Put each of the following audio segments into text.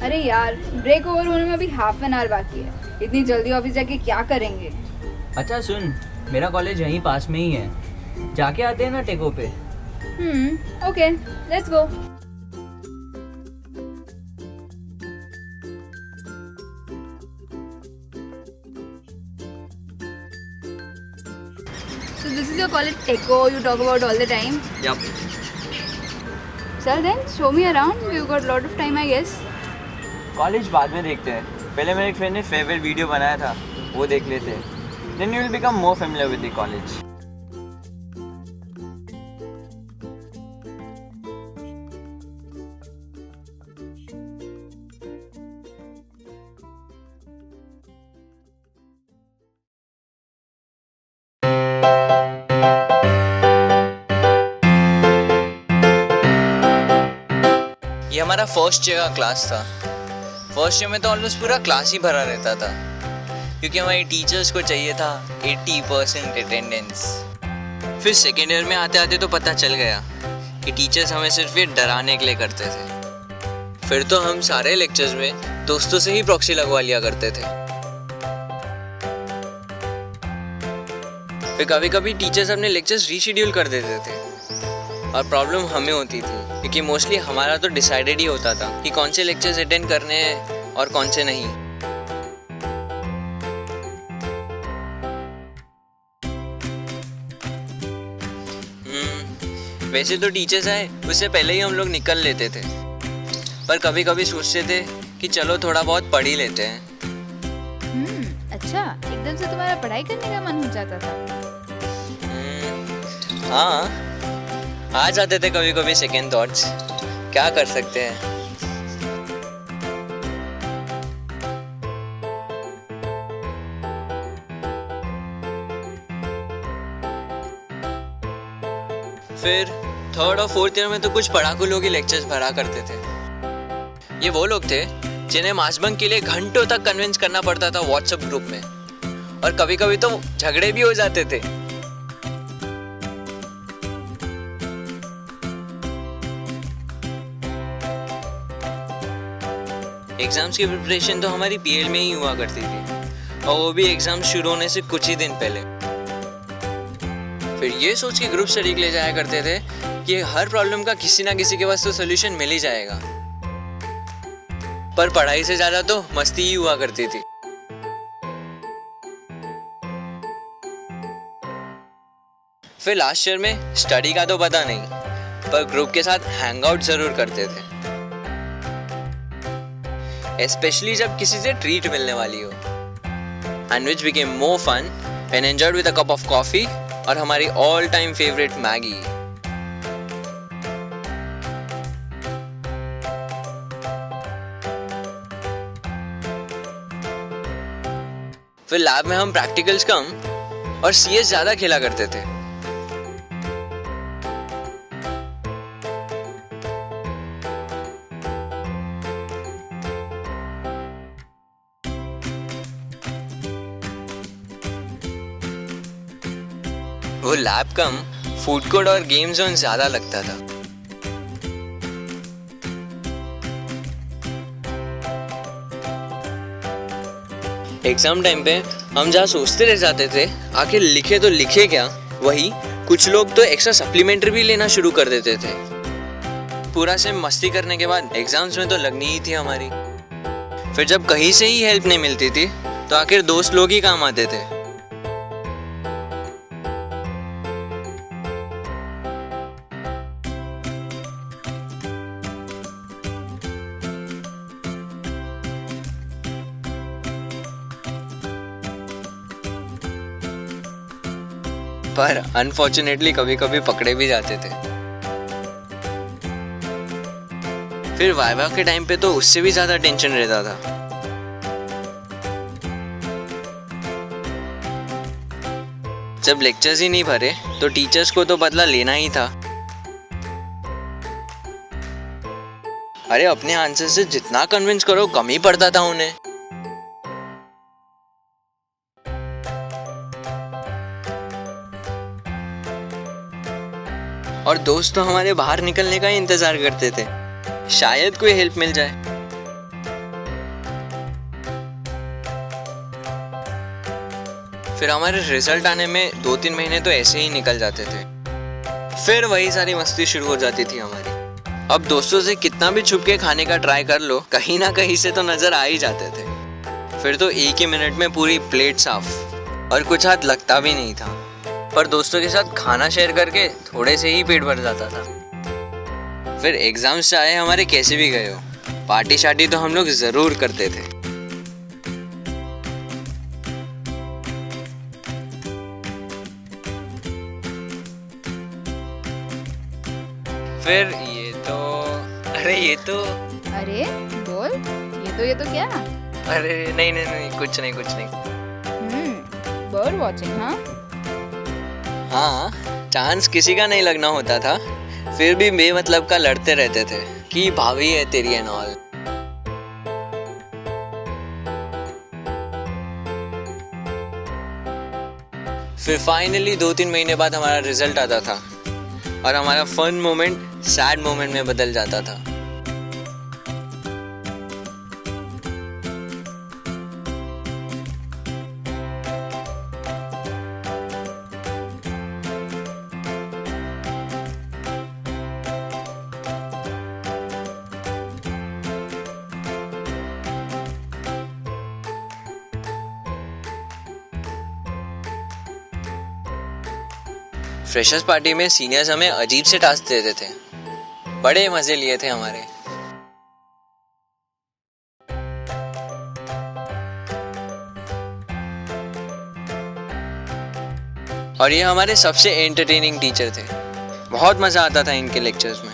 अरे यार, break over होने में अभी हाफ एन आवर बाकी है। इतनी जल्दी ऑफिस जाके क्या करेंगे? अच्छा सुन, मेरा कॉलेज यहीं पास में ही है, जाके आते हैं ना टेको पे। Okay, let's go. So this is your college Teco you talk about all the time? Yep. Chal then, show me around. We've got a lot of time, I guess. College बाद में देखते हैं, पहले मेरे एक फ्रेंड ने farewell video बनाया था, वो देख लेते हैं। Then you will become more familiar with the college. ये हमारा फर्स्ट ईयर का क्लास था। फर्स्ट ईयर में तो ऑलमोस्ट पूरा क्लास ही भरा रहता था, क्योंकि हमारे टीचर्स को चाहिए था 80% अटेंडेंस। फिर सेकेंड ईयर में आते आते तो पता चल गया कि टीचर्स हमें सिर्फ ये डराने के लिए करते थे। फिर तो हम सारे लेक्चर्स में दोस्तों से ही प्रॉक्सी लगवा लिया करते थे। फिर कभी कभी टीचर्स अपने लेक्चर्स रीशेड्यूल कर देते थे और प्रॉब्लम हमें होती थी, क्योंकि मोस्टली हमारा तो डिसाइडेड ही होता था कि कौन से लेक्चर्स अटेंड करने हैं और कौन से नहीं। वैसे तो टीचर्स आए उससे पहले ही हम लोग निकल लेते थे, पर कभी कभी सोचते थे कि चलो थोड़ा बहुत पढ़ ही लेते हैं। अच्छा, एकदम से तुम्हारा पढ़ाई करने का मन हो जाता था? हाँ, आ जाते थे कभी कभी सेकेंड थॉट्स, क्या कर सकते हैं। फिर थर्ड और फोर्थ ईयर में तो कुछ पढ़ाकू लोग ही लेक्चर्स भरा करते थे। ये वो लोग थे जिन्हें मास बंक के लिए घंटों तक कन्विंस करना पड़ता था व्हाट्सएप ग्रुप में, और कभी कभी तो झगड़े भी हो जाते थे। एग्जाम्स की प्रिपरेशन तो हमारी पीएल में ही हुआ करती थी, और वो भी एग्जाम शुरू होने से कुछ ही दिन पहले। फिर ये सोच के ग्रुप स्टडी के लिए जाया करते थे कि हर प्रॉब्लम का किसी ना किसी के पास तो सोल्यूशन मिल ही जाएगा, पर पढ़ाई से ज्यादा तो मस्ती ही हुआ करती थी। फिर लास्ट ईयर में स्टडी का तो पता नहीं, पर ग्रुप के साथ हैंग आउट जरूर करते थे, especially जब किसी से ट्रीट मिलने वाली हो, and which became more fun when enjoyed with a cup of coffee और हमारी all time favorite मैगी। फिर लैब में हम प्रैक्टिकल्स कम और सीएस ज्यादा खेला करते थे। वो लैब कम फूड कोर्ट और गेम जोन ज्यादा लगता था। एग्जाम टाइम पे हम जहाँ सोचते रह जाते थे आखिर लिखे तो लिखे क्या, वही कुछ लोग तो एक्स्ट्रा सप्लीमेंट्री भी लेना शुरू कर देते थे। पूरा सेम मस्ती करने के बाद एग्जाम्स में तो लगनी ही थी हमारी। फिर जब कहीं से ही हेल्प नहीं मिलती थी तो आखिर दोस्त लोग ही काम आते थे। पर अनफॉर्चुनेटली कभी कभी पकड़े भी जाते थे। फिर वाइवा के टाइम पे तो उससे भी ज्यादा टेंशन रहता था। जब लेक्चर्स ही नहीं भरे तो टीचर्स को तो बदला लेना ही था। अरे अपने आंसर से जितना कन्विंस करो कम ही पड़ता था उन्हें। और दोस्त तो हमारे बाहर निकलने का ही इंतजार करते थे, शायद कोई हेल्प मिल जाए। फिर हमारे रिजल्ट आने में 2-3 महीने तो ऐसे ही निकल जाते थे। फिर वही सारी मस्ती शुरू हो जाती थी हमारी। अब दोस्तों से कितना भी छुप के खाने का ट्राई कर लो, कहीं ना कहीं से तो नजर आ ही जाते थे। फिर तो एक ही मिनट में पूरी प्लेट साफ और कुछ हाथ लगता भी नहीं था। पर दोस्तों के साथ खाना शेयर करके थोड़े से ही पेट भर जाता था। फिर एग्जाम्स चाहे हमारे कैसे भी गए हो, पार्टी शार्टी तो हम लोग जरूर करते थे। फिर ये तो अरे बोल, ये तो क्या? अरे नहीं कुछ नहीं। Bird watching? हाँ, चांस किसी का नहीं लगना होता था, फिर भी बेमतलब का लड़ते रहते थे कि भाभी है तेरी एंड ऑल। फिर फाइनली 2-3 महीने बाद हमारा रिजल्ट आता था और हमारा फन मोमेंट सैड मोमेंट में बदल जाता था। फ्रेशर्स पार्टी में सीनियर्स हमें अजीब से टास्क देते थे, बड़े मजे लिए थे हमारे। और ये हमारे सबसे एंटरटेनिंग टीचर थे, बहुत मजा आता था इनके लेक्चर्स में।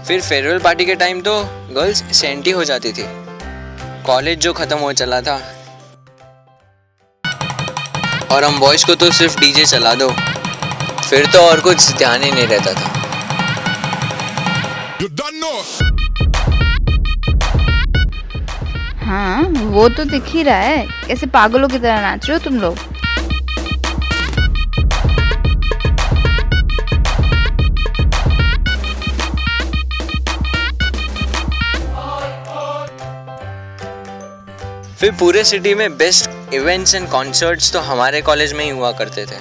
फिर फेयरवेल पार्टी के टाइम तो गर्ल्स सेंटी हो जाती थी, कॉलेज जो खत्म हो चला था, और हम बॉयज को तो सिर्फ डीजे चला दो, फिर तो और कुछ ध्यान ही नहीं रहता था। हाँ, वो तो दिख ही रहा है, कैसे पागलों की तरह नाच रहे हो तुम लोग। फिर पूरे सिटी में बेस्ट इवेंट्स एंड कॉन्सर्ट्स तो हमारे कॉलेज में ही हुआ करते थे।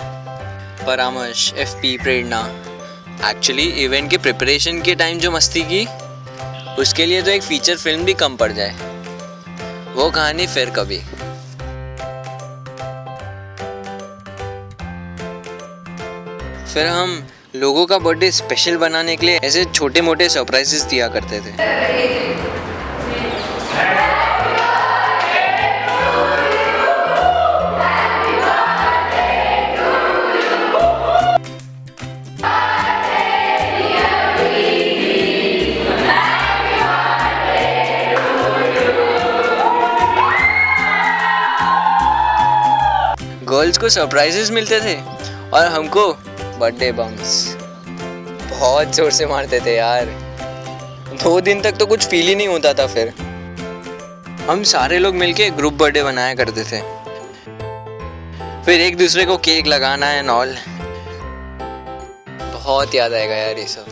परामर्श, एफपी, प्रेरणा। एक्चुअली इवेंट के प्रिपरेशन के टाइम जो मस्ती की, उसके लिए तो एक फीचर फिल्म भी कम पड़ जाए। वो कहानी फिर कभी। फिर हम लोगों का बर्थडे स्पेशल बनाने के लिए ऐसे छोटे मोटे सरप्राइजेस दिया करते थे। गर्ल्स को सरप्राइजेस मिलते थे और हमको बर्थडे बम्स। बहुत जोर से मारते थे यार, 2 दिन तक तो कुछ फील ही नहीं होता था। फिर हम सारे लोग मिलके ग्रुप बर्थडे बनाया करते थे, फिर एक दूसरे को केक लगाना एंड ऑल। बहुत याद आएगा यार ये सब।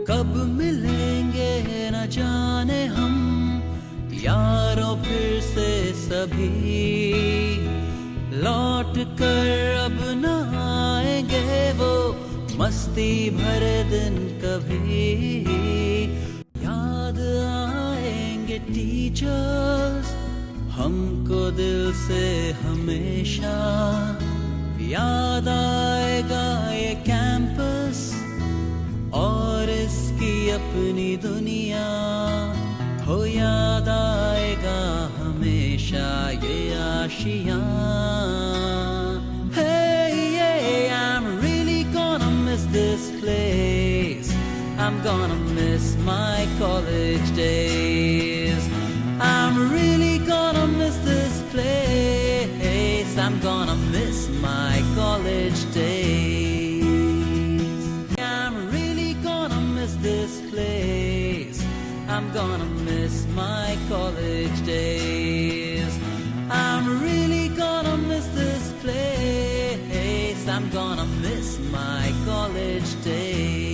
कब मिलेंगे न जाने हम यारों फिर से सभी, लौट कर अब न आएंगे वो मस्ती भरे दिन कभी। याद आएंगे टीचर्स हमको दिल से हमेशा, याद आएगा ये कैंपस और इसकी अपनी दुनिया। हो याद आएगा हमेशा ये आशियाँ। Hey, yeah, I'm really gonna miss this place. I'm gonna miss my college days. I'm really gonna miss this place. I'm gonna miss my college days. I'm really gonna miss this place. I'm gonna miss my college days. I'm really gonna miss this place. I'm gonna miss my college days.